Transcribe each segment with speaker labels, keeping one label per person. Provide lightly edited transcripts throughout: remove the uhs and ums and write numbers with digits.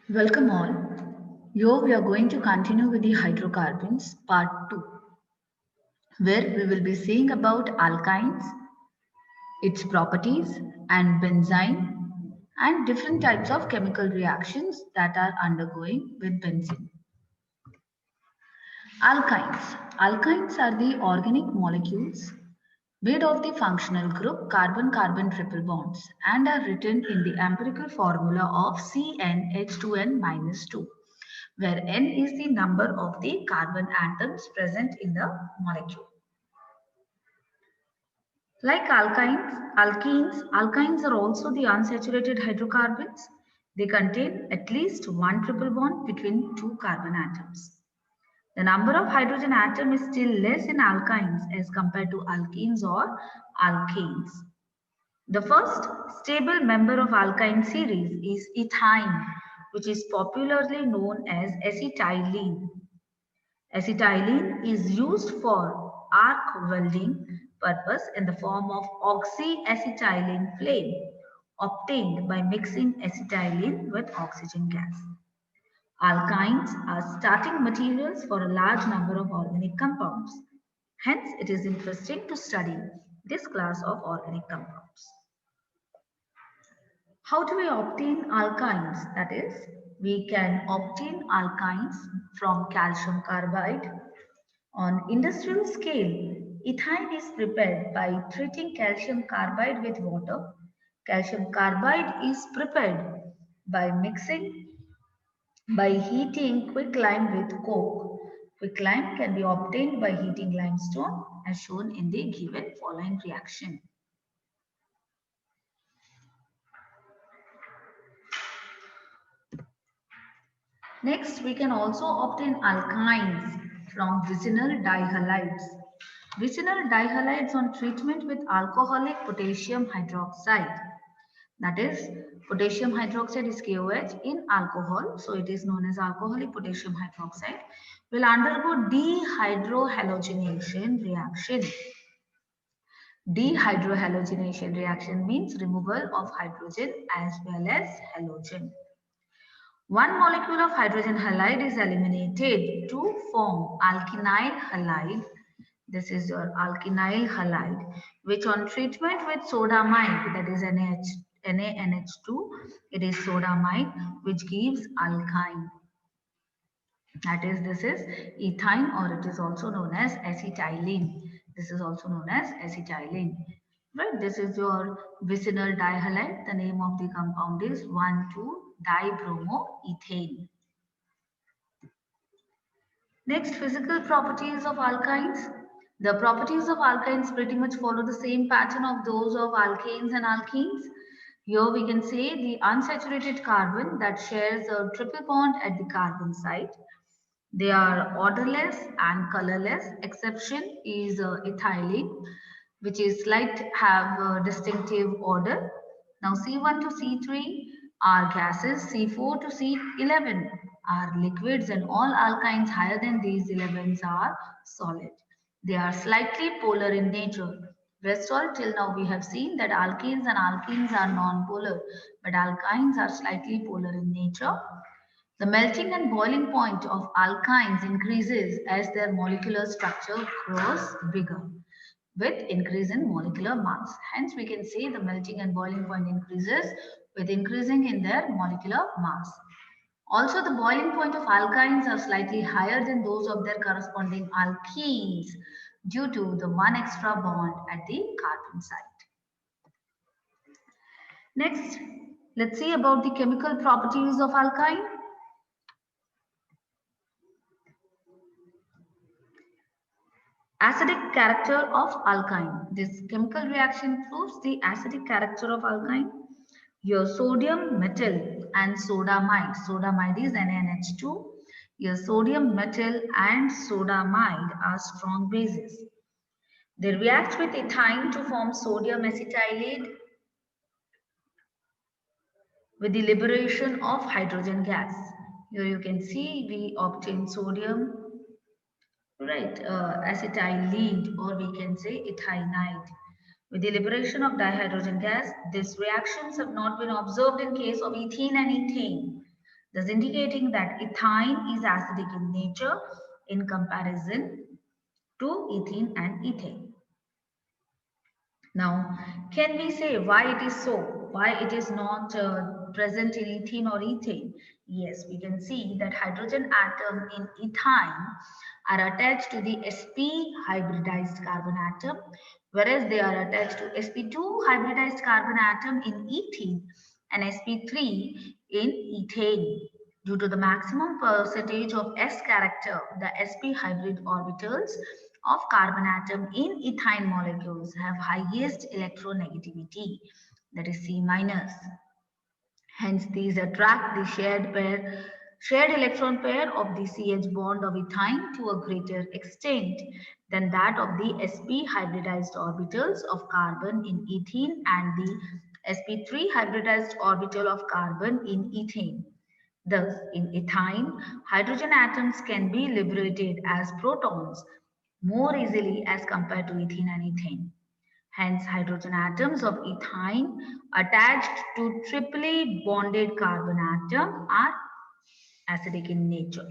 Speaker 1: Welcome all. Here we are going to continue with the hydrocarbons part 2, where we will be seeing about alkynes, its properties, and benzene, and different types of chemical reactions that are undergoing with benzene. Alkynes. Alkynes are the organic molecules made of the functional group carbon-carbon triple bonds and are written in the empirical formula of CnH2n-2, where N is the number of the carbon atoms present in the molecule. Like alkenes are also the unsaturated hydrocarbons. They contain at least one triple bond between two carbon atoms. The number of hydrogen atom is still less in alkynes as compared to alkenes or alkanes. The first stable member of alkyne series is ethine, which is popularly known as acetylene. Acetylene is used for arc welding purpose in the form of oxyacetylene flame obtained by mixing acetylene with oxygen gas. Alkynes are starting materials for a large number of organic compounds. Hence, it is interesting to study this class of organic compounds. How do we obtain alkynes? That is, we can obtain alkynes from calcium carbide. On industrial scale, ethine is prepared by treating calcium carbide with water. Calcium carbide is prepared by mixing by heating quicklime with coke. Quicklime can be obtained by heating limestone as shown in the given following reaction. Next, we can also obtain alkynes from vicinal dihalides. Vicinal dihalides on treatment with alcoholic potassium hydroxide. That is, potassium hydroxide is KOH in alcohol, so it is known as alcoholic potassium hydroxide, will undergo dehydrohalogenation reaction. Dehydrohalogenation reaction means removal of hydrogen as well as halogen. One molecule of hydrogen halide is eliminated to form alkynyl halide. This is your alkynyl halide, which on treatment with sodamide, that is NaNH2, it is sodamide, which gives alkyne. That is, this is ethine, or it is also known as acetylene. This is also known as acetylene. Right, this is your vicinal dihalide. The name of the compound is 1,2-dibromoethane. Next, physical properties of alkynes. The properties of alkynes pretty much follow the same pattern of those of alkanes and alkenes. Here we can say the unsaturated carbon that shares a triple bond at the carbon site. They are odorless and colorless. Exception is ethylene, which is have a distinctive odor. Now C1 to C3 are gases, C4 to C11 are liquids, and all alkynes higher than these 11s are solid. They are slightly polar in nature. Rest all till now we have seen that alkenes and alkenes are non-polar, but alkynes are slightly polar in nature. The melting and boiling point of alkynes increases as their molecular structure grows bigger with increase in molecular mass. Hence, we can say the melting and boiling point increases with increasing in their molecular mass. Also, the boiling point of alkynes are slightly higher than those of their corresponding alkenes due to the one extra bond at the carbon site. Next, let's see about the chemical properties of alkyne. Acidic character of alkyne. This chemical reaction proves the acidic character of alkyne. Your sodium metal and sodamide. Sodamide is NaNH2. Your sodium metal and sodamide are strong bases. They react with ethine to form sodium acetylate with the liberation of hydrogen gas. Here you can see we obtain sodium, right, acetylene, or we can say ethinide. With the liberation of dihydrogen gas, these reactions have not been observed in case of ethene and ethane. thus indicating that ethyne is acidic in nature in comparison to ethene and ethane. Now, can we say why it is so? Why it is not present in ethene or ethane? Yes, we can see that hydrogen atom in ethyne are attached to the sp hybridized carbon atom, whereas they are attached to sp2 hybridized carbon atom in ethene and sp3 in ethane. Due to the maximum percentage of S character, the sp hybrid orbitals of carbon atom in ethyne molecules have highest electronegativity, that is C minus. Hence, these attract the shared electron pair of the CH bond of ethyne to a greater extent than that of the sp hybridized orbitals of carbon in ethene and the sp3 hybridized orbital of carbon in ethane. Thus, in ethyne, hydrogen atoms can be liberated as protons more easily as compared to ethene and ethane. Hence, hydrogen atoms of ethyne attached to triply bonded carbon atom are acidic in nature.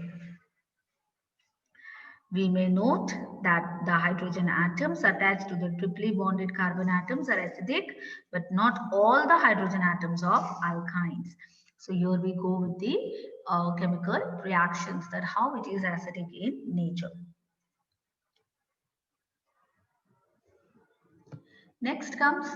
Speaker 1: We may note that the hydrogen atoms attached to the triply bonded carbon atoms are acidic, but not all the hydrogen atoms of alkynes. So here we go with the chemical reactions, that how it is acidic in nature. Next comes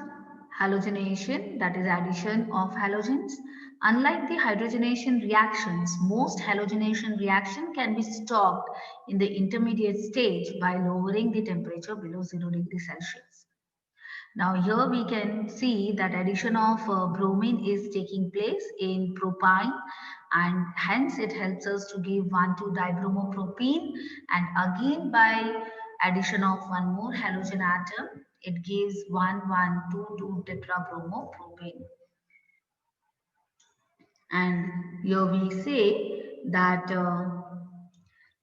Speaker 1: halogenation, that is addition of halogens. Unlike the hydrogenation reactions, most halogenation reaction can be stopped in the intermediate stage by lowering the temperature below 0 degrees Celsius. Now here we can see that addition of bromine is taking place in propine, and hence it helps us to give 1,2-dibromopropene, and again by addition of one more halogen atom it gives 1,1,2,2-tetrabromopropane. And here we say that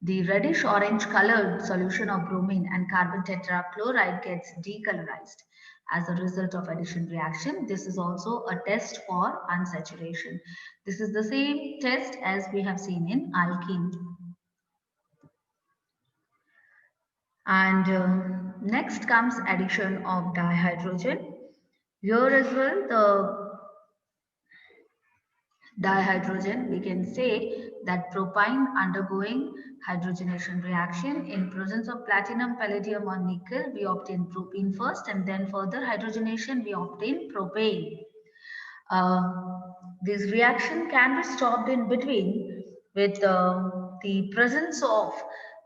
Speaker 1: the reddish orange colored solution of bromine and carbon tetrachloride gets decolorized as a result of addition reaction. This is also a test for unsaturation. This is the same test as we have seen in alkene. And next comes addition of dihydrogen. Here as well, the dihydrogen, we can say that propine undergoing hydrogenation reaction in presence of platinum, palladium or nickel, we obtain propene first, and then further hydrogenation we obtain propane. This reaction can be stopped in between with the presence of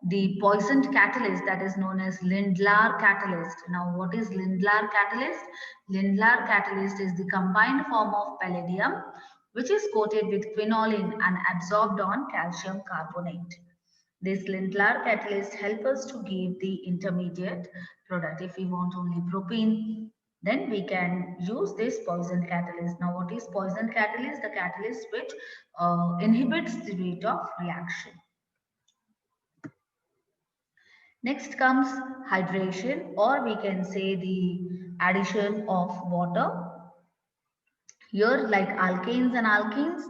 Speaker 1: the poisoned catalyst, that is known as Lindlar catalyst. Now, what is Lindlar catalyst? Lindlar catalyst is the combined form of palladium which is coated with quinoline and absorbed on calcium carbonate. This Lindlar catalyst helps us to give the intermediate product. If we want only propene, then we can use this poison catalyst. Now, what is poison catalyst? The catalyst which inhibits the rate of reaction. Next comes hydration, or we can say the addition of water. Here, like alkanes and alkenes,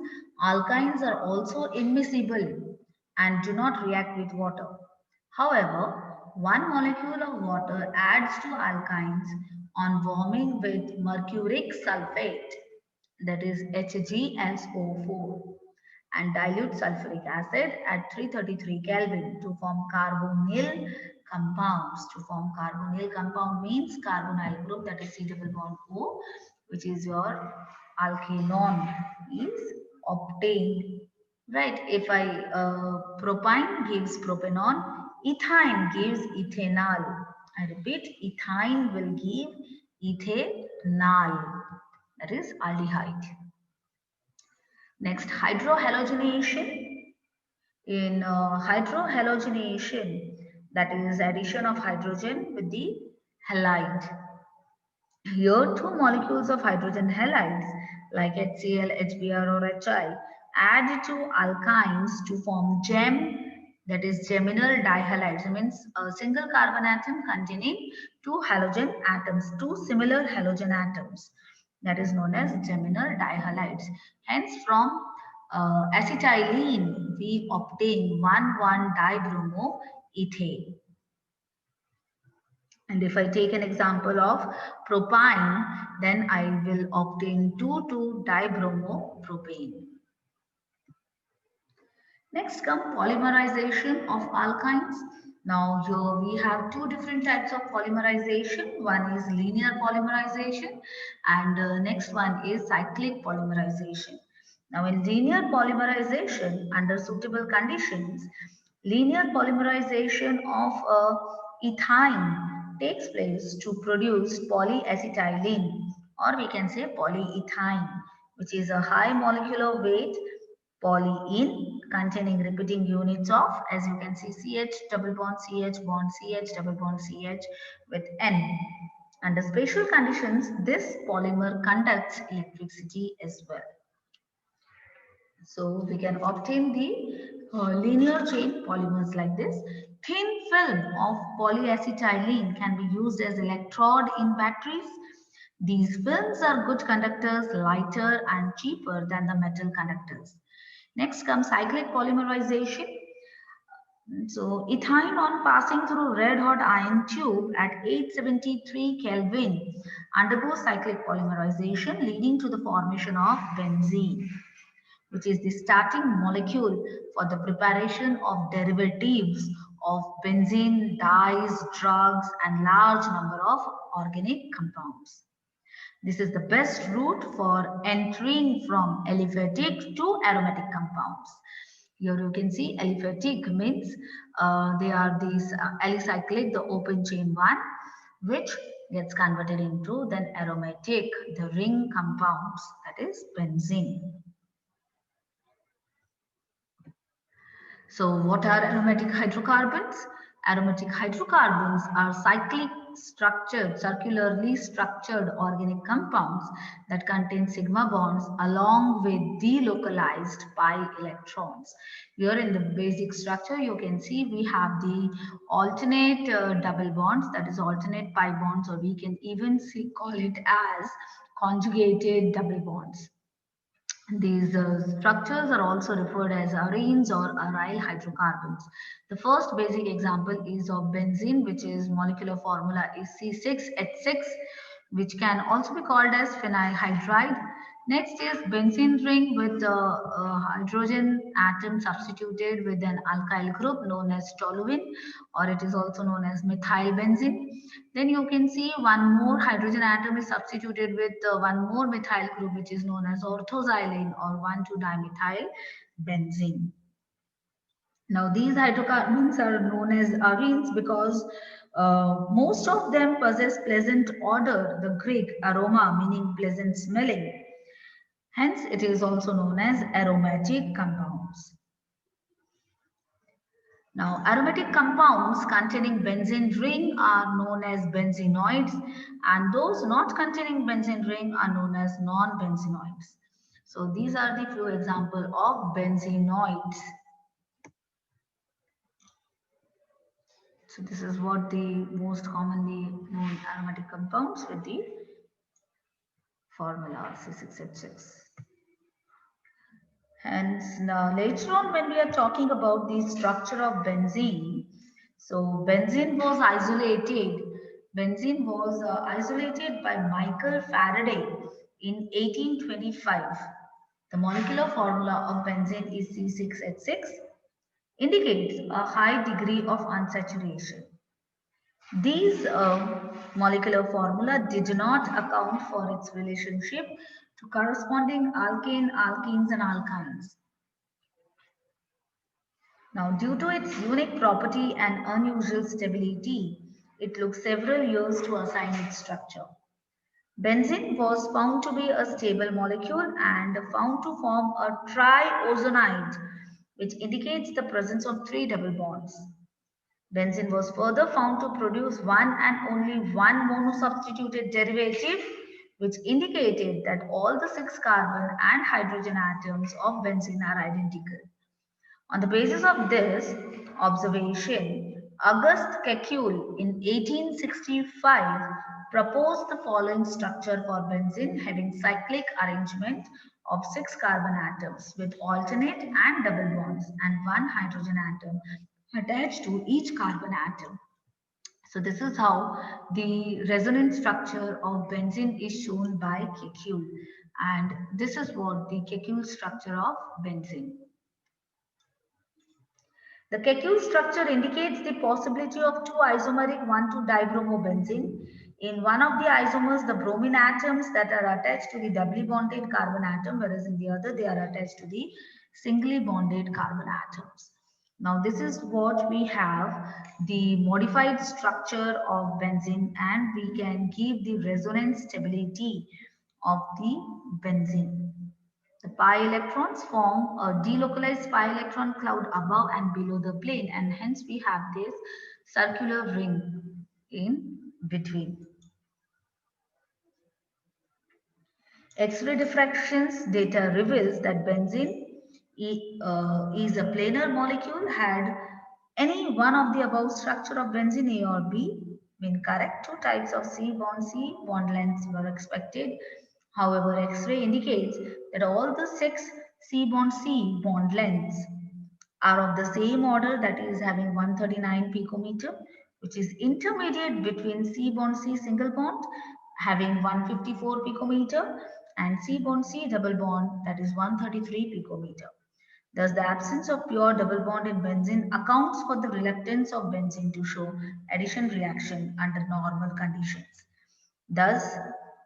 Speaker 1: alkynes are also immiscible and do not react with water. However, one molecule of water adds to alkynes on warming with mercuric sulfate, that is HgSO4, and dilute sulfuric acid at 333 Kelvin to form carbonyl compounds. To form carbonyl compound means carbonyl group, that is C double bond O, which is your alkanon, is obtained. Right, if propine gives propanol, ethyne gives ethanol. I repeat, ethyne will give ethanol, that is aldehyde. Next, hydrohalogenation. In hydrohalogenation, that is addition of hydrogen with the halide. Here, two molecules of hydrogen halides like HCl, HBr or HI add to alkynes to form gem, that is geminal dihalides. It means a single carbon atom containing two halogen atoms, two similar halogen atoms. That is known as geminal dihalides. Hence, from acetylene, we obtain 1,1-dibromoethane. And if I take an example of propine, then I will obtain 2,2-dibromopropane. Next come polymerization of alkynes. Now here we have two different types of polymerization. One is linear polymerization and next one is cyclic polymerization. Now in linear polymerization, under suitable conditions, linear polymerization of ethyne takes place to produce polyacetylene, or we can say polyethylene, which is a high molecular weight polyene containing repeating units of, as you can see, CH double bond CH bond CH double bond CH with N. Under special conditions, this polymer conducts electricity as well. So we can obtain the linear chain polymers like this. Thin film of polyacetylene can be used as electrode in batteries. These films are good conductors, lighter and cheaper than the metal conductors. Next comes cyclic polymerization. So ethyne on passing through red hot iron tube at 873 Kelvin undergoes cyclic polymerization leading to the formation of benzene, which is the starting molecule for the preparation of derivatives of benzene, dyes, drugs, and large number of organic compounds. This is the best route for entering from aliphatic to aromatic compounds. Here you can see aliphatic means they are these alicyclic, the open chain one, which gets converted into then aromatic, the ring compounds, that is benzene. So what are aromatic hydrocarbons? Aromatic hydrocarbons are cyclic structured, circularly structured organic compounds that contain sigma bonds along with delocalized pi electrons. Here in the basic structure, you can see we have the alternate double bonds, that is alternate pi bonds, or we can even call it as conjugated double bonds. These structures are also referred as arenes or aryl hydrocarbons. The first basic example is of benzene, which is molecular formula is C6H6, which can also be called as phenyl hydride. Next is benzene ring with hydrogen atom substituted with an alkyl group known as toluene, or it is also known as methyl benzene. Then you can see one more hydrogen atom is substituted with one more methyl group, which is known as orthoxylene or 1,2-dimethyl benzene. Now these hydrocarbons are known as arenes because most of them possess pleasant odor, the Greek aroma meaning pleasant smelling. Hence, it is also known as aromatic compounds. Now, aromatic compounds containing benzene ring are known as benzenoids, and those not containing benzene ring are known as non-benzenoids. So, these are the few examples of benzenoids. So, this is what the most commonly known aromatic compounds with the formula C6H6. Hence, now later on when we are talking about the structure of benzene, so benzene was isolated. Benzene was isolated by Michael Faraday in 1825. The molecular formula of benzene is C6H6, indicates a high degree of unsaturation. These molecular formula did not account for its relationship to corresponding alkane, alkenes and alkynes. Now, due to its unique property and unusual stability, it took several years to assign its structure. Benzene was found to be a stable molecule and found to form a triozonide, which indicates the presence of 3 double bonds. Benzene was further found to produce one and only one monosubstituted derivative, which indicated that all the 6 carbon and hydrogen atoms of benzene are identical. On the basis of this observation, Auguste Kekulé in 1865 proposed the following structure for benzene having cyclic arrangement of 6 carbon atoms with alternate and double bonds and 1 hydrogen atom attached to each carbon atom. So this is how the resonance structure of benzene is shown by Kekulé, and this is what the Kekulé structure of benzene. The Kekulé structure indicates the possibility of two isomeric 1,2-dibromobenzene. In one of the isomers, the bromine atoms that are attached to the doubly bonded carbon atom, whereas in the other, they are attached to the singly bonded carbon atoms. Now, this is what we have, the modified structure of benzene, and we can give the resonance stability of the benzene. The pi electrons form a delocalized pi electron cloud above and below the plane, and hence we have this circular ring in between. X-ray diffractions data reveals that benzene is a planar molecule. Had any one of the above structure of benzene A or B been correct, two types of C bond lengths were expected. However, X-ray indicates that all the 6 C bond lengths are of the same order, that is having 139 picometer, which is intermediate between C single bond having 154 picometer and C double bond, that is 133 picometer. Thus, the absence of pure double bond in benzene accounts for the reluctance of benzene to show addition reaction under normal conditions, thus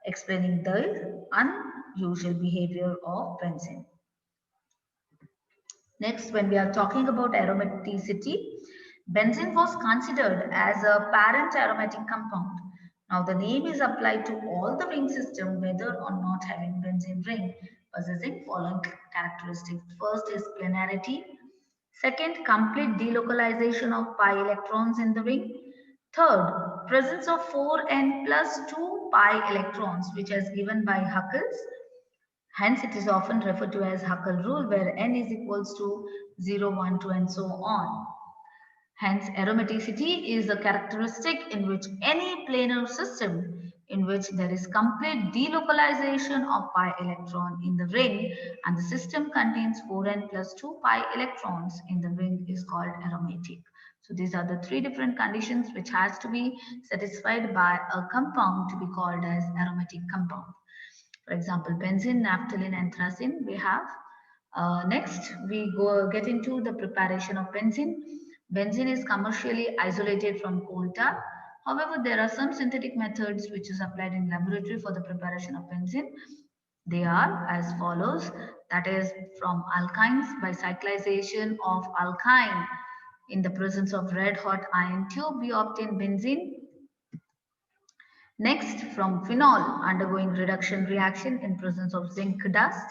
Speaker 1: explaining the unusual behavior of benzene. Next, when we are talking about aromaticity, benzene was considered as a parent aromatic compound. Now, the name is applied to all the ring system, whether or not having benzene ring, possessing following characteristics. First is planarity. Second, complete delocalization of pi electrons in the ring. Third, presence of 4n plus 2 pi electrons, which is given by Huckel's. Hence, it is often referred to as Huckel rule, where n is equals to 0, 1, 2, and so on. Hence, aromaticity is a characteristic in which any planar system in which there is complete delocalization of pi electron in the ring and the system contains 4n plus 2 pi electrons in the ring is called aromatic. So these are the three different conditions which has to be satisfied by a compound to be called as aromatic compound. For example, benzene, naphthalene, and thracene we have. Next, we get into the preparation of benzene. Benzene is commercially isolated from coal tar. However, there are some synthetic methods which is applied in laboratory for the preparation of benzene. They are as follows, that is from alkynes by cyclization of alkyne in the presence of red hot iron tube we obtain benzene. Next, from phenol undergoing reduction reaction in presence of zinc dust,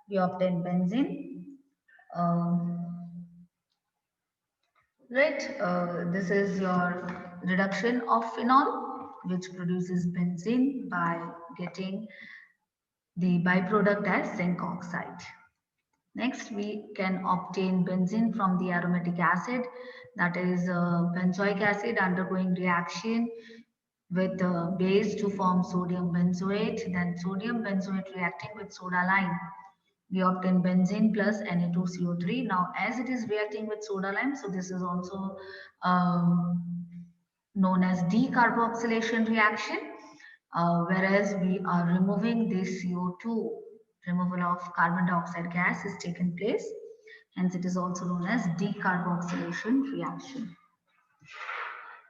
Speaker 1: we obtain benzene. This is your reduction of phenol, which produces benzene by getting the byproduct as zinc oxide. Next, we can obtain benzene from the aromatic acid, that is benzoic acid undergoing reaction with base to form sodium benzoate, then sodium benzoate reacting with soda lime. We obtain benzene plus Na2CO3. Now, as it is reacting with soda lime, so this is also known as decarboxylation reaction, whereas we are removing this CO2, removal of carbon dioxide gas is taken place. Hence, it is also known as decarboxylation reaction.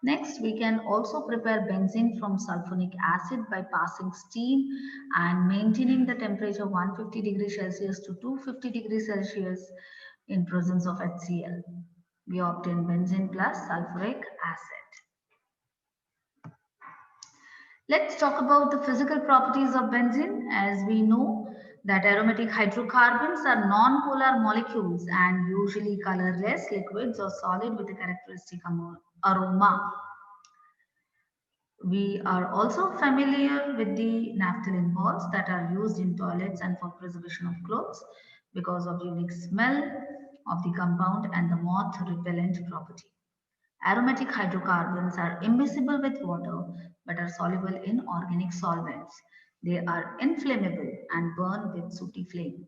Speaker 1: Next, we can also prepare benzene from sulfonic acid by passing steam and maintaining the temperature 150 degrees Celsius to 250 degrees Celsius in presence of HCl. We obtain benzene plus sulfuric acid. Let's talk about the physical properties of benzene. As we know that aromatic hydrocarbons are non-polar molecules and usually colorless liquids or solid with a characteristic aroma. We are also familiar with the naphthalene balls that are used in toilets and for preservation of clothes because of unique smell of the compound and the moth repellent property. Aromatic hydrocarbons are immiscible with water but are soluble in organic solvents. They are inflammable and burn with sooty flame.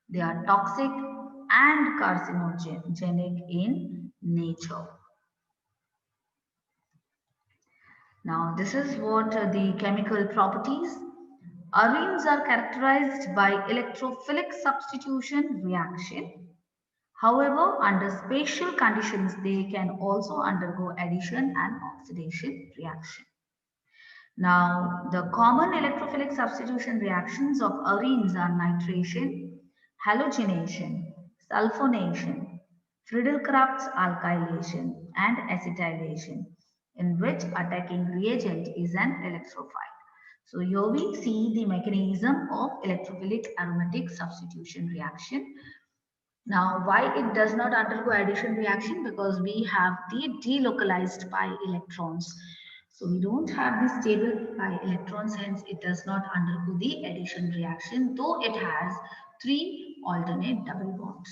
Speaker 1: They are toxic and carcinogenic in nature. Now, this is what the chemical properties. Arenes are characterized by electrophilic substitution reaction. However, under special conditions, they can also undergo addition and oxidation reaction. Now, the common electrophilic substitution reactions of arenes are nitration, halogenation, sulfonation, Friedel-Crafts alkylation, and acetylation, in which attacking reagent is an electrophile. So here we see the mechanism of electrophilic aromatic substitution reaction. Now, why it does not undergo addition reaction? Because we have the delocalized pi electrons. So we don't have the stable pi electrons, hence it does not undergo the addition reaction, though it has three alternate double bonds.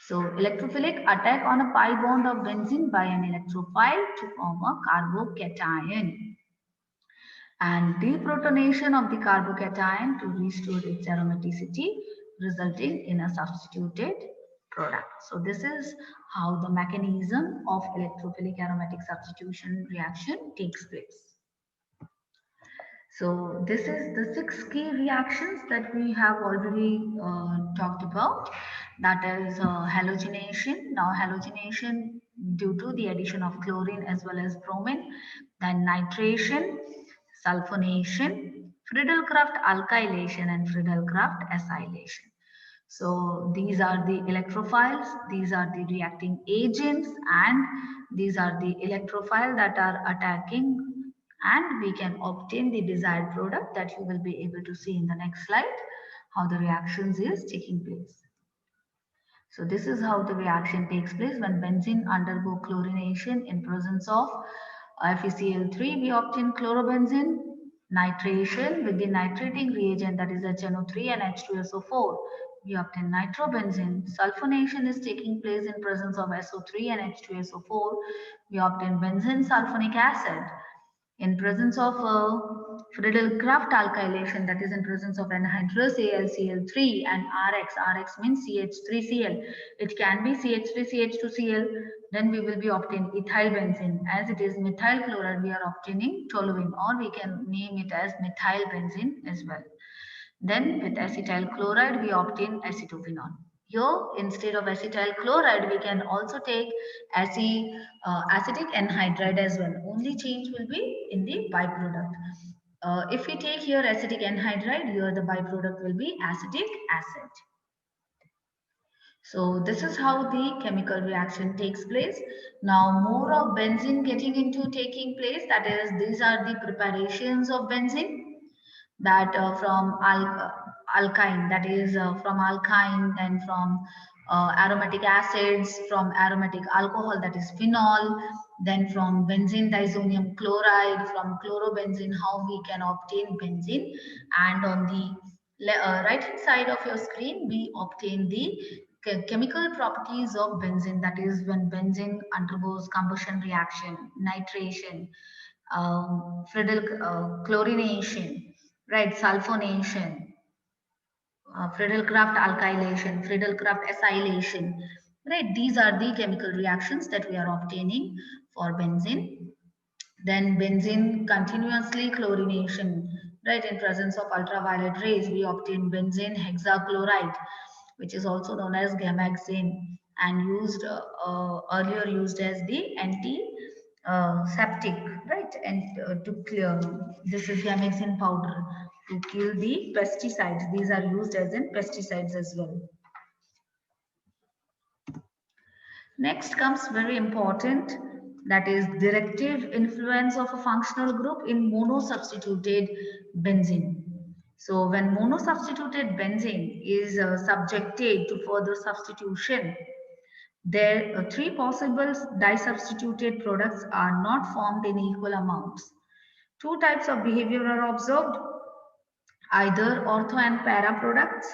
Speaker 1: So electrophilic attack on a pi bond of benzene by an electrophile to form a carbocation, and deprotonation of the carbocation to restore its aromaticity, resulting in a substituted product. So this is how the mechanism of electrophilic aromatic substitution reaction takes place. So this is the 6 key reactions that we have already talked about. That is halogenation. Now halogenation due to the addition of chlorine as well as bromine. Then nitration, sulfonation, Friedel-Crafts alkylation and Friedel-Crafts acylation. So these are the electrophiles, these are the reacting agents, and these are the electrophile that are attacking, and we can obtain the desired product that you will be able to see in the next slide, how the reactions is taking place. So this is how the reaction takes place when benzene undergo chlorination in presence of FeCl3. We obtain chlorobenzene, nitration with the nitrating reagent, that is HNO3 and H2SO4. We obtain nitrobenzene. Sulfonation is taking place in presence of SO3 and H2SO4. We obtain benzene sulfonic acid. In presence of Friedel-Crafts alkylation, that is in presence of anhydrous AlCl3 and RX. RX means CH3Cl. It can be CH3CH2Cl. Then we will be obtaining ethyl benzene. As it is methyl chloride, we are obtaining toluene, or we can name it as methyl benzene as well. Then with acetyl chloride, we obtain acetophenone. Here, instead of acetyl chloride, we can also take acetic anhydride as well. Only change will be in the byproduct. If we take here acetic anhydride, here the byproduct will be acetic acid. So this is how the chemical reaction takes place. Now more of benzene taking place. That is, these are the preparations of benzene, that from alkyne, that is from alkyne, then from aromatic acids, from aromatic alcohol, that is phenol, then from benzene disonium chloride, from chlorobenzene, how we can obtain benzene. And on the right hand side of your screen, we obtain the chemical properties of benzene, that is when benzene undergoes combustion reaction, nitration, chlorination, right, sulfonation, Friedel-Crafts alkylation, Friedel-Crafts acylation, right? These are the chemical reactions that we are obtaining for benzene. Then benzene continuously chlorination, right? In presence of ultraviolet rays, we obtain benzene hexachloride, which is also known as gamaxane, and used earlier used as the anti-septic, right? And to clear, this is gamaxane powder to kill the pesticides. These are used as in pesticides as well. Next comes very important, that is directive influence of a functional group in monosubstituted benzene. So when monosubstituted benzene is subjected to further substitution, there three possible disubstituted products are not formed in equal amounts. Two types of behavior are observed, either ortho and para products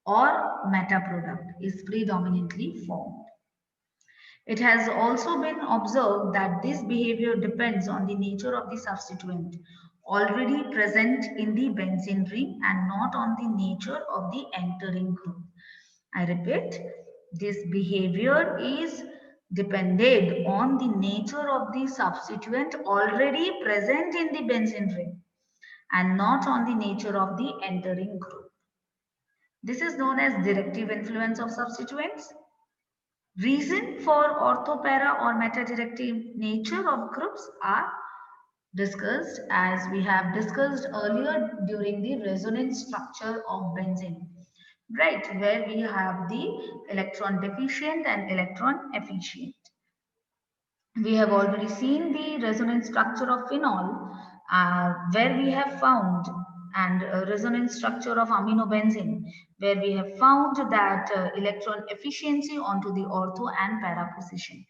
Speaker 1: or meta product is predominantly formed. It has also been observed that this behavior depends on the nature of the substituent. already present in the benzene ring and not on the nature of the entering group. I repeat, this behavior is depended on the nature of the substituent already present in the benzene ring and not on the nature of the entering group. This is known as directive influence of substituents. Reason for orthopara or meta-directive nature of groups are discussed as we have discussed earlier during the resonance structure of benzene, right, where we have the electron deficient and electron efficient. We have already seen the resonance structure of phenol, where we have found, and resonance structure of aminobenzene, where we have found that electron efficiency onto the ortho and para position.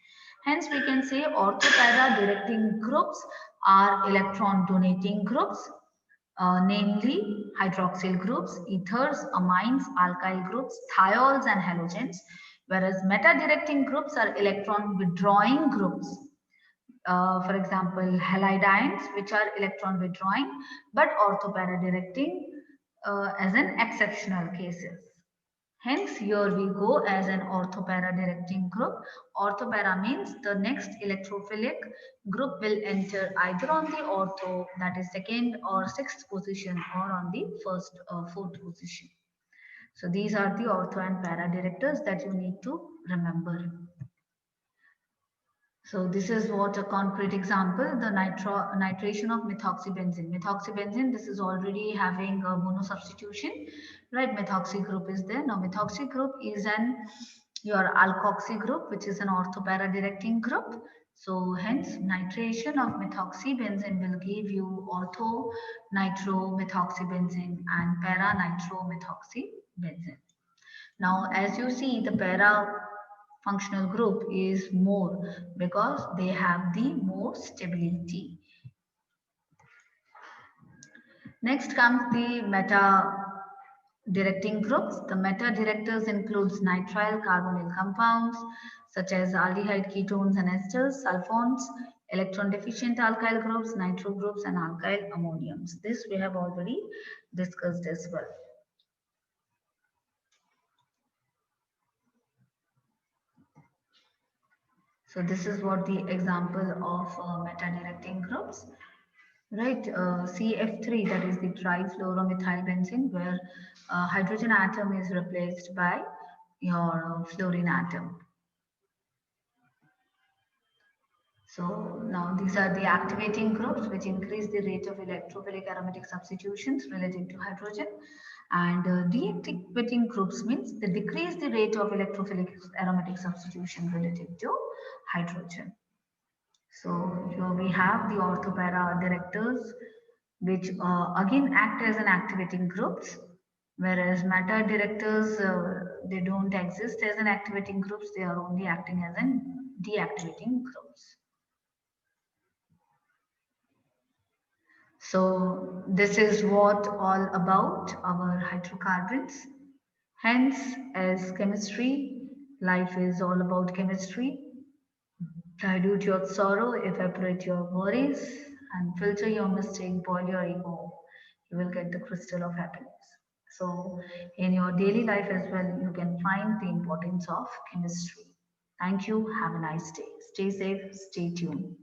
Speaker 1: Hence, we can say ortho-para directing groups are electron donating groups, namely hydroxyl groups, ethers, amines, alkyl groups, thiols, and halogens, whereas meta-directing groups are electron withdrawing groups. For example, halides, which are electron withdrawing, but orthopara directing as an exceptional cases. Hence, here we go as an orthopara directing group. Orthopara means the next electrophilic group will enter either on the ortho, that is second or sixth position, or on the first or fourth position. So these are the ortho and para directors that you need to remember. So this is what a concrete example, the nitration of methoxybenzene. Methoxybenzene, this is already having a mono substitution, right? Methoxy group is there. Now methoxy group is your alkoxy group, which is an orthopara directing group. So hence nitration of methoxybenzene will give you ortho nitromethoxybenzene and para nitromethoxybenzene. Now as you see, the para functional group is more because they have the more stability. Next comes the meta directing groups. The meta directors includes nitrile carbonyl compounds such as aldehyde ketones and esters, sulfones, electron deficient alkyl groups, nitro groups, and alkyl ammoniums. This we have already discussed as well. So this is what the example of meta-directing groups, right? CF3, that is the trifluoromethylbenzene, where hydrogen atom is replaced by your fluorine atom. So now these are the activating groups which increase the rate of electrophilic aromatic substitutions relative to hydrogen, and deactivating groups means they decrease the rate of electrophilic aromatic substitution relative to hydrogen. So here we have the orthopara directors, which again act as an activating groups, whereas meta directors, they don't exist as an activating groups, they are only acting as an deactivating groups. So this is what all about our hydrocarbons. Hence, as chemistry, life is all about chemistry. Dilute your sorrow, evaporate your worries, and filter your mistake, boil your ego. You will get the crystal of happiness. So, in your daily life as well, you can find the importance of chemistry. Thank you. Have a nice day. Stay safe. Stay tuned.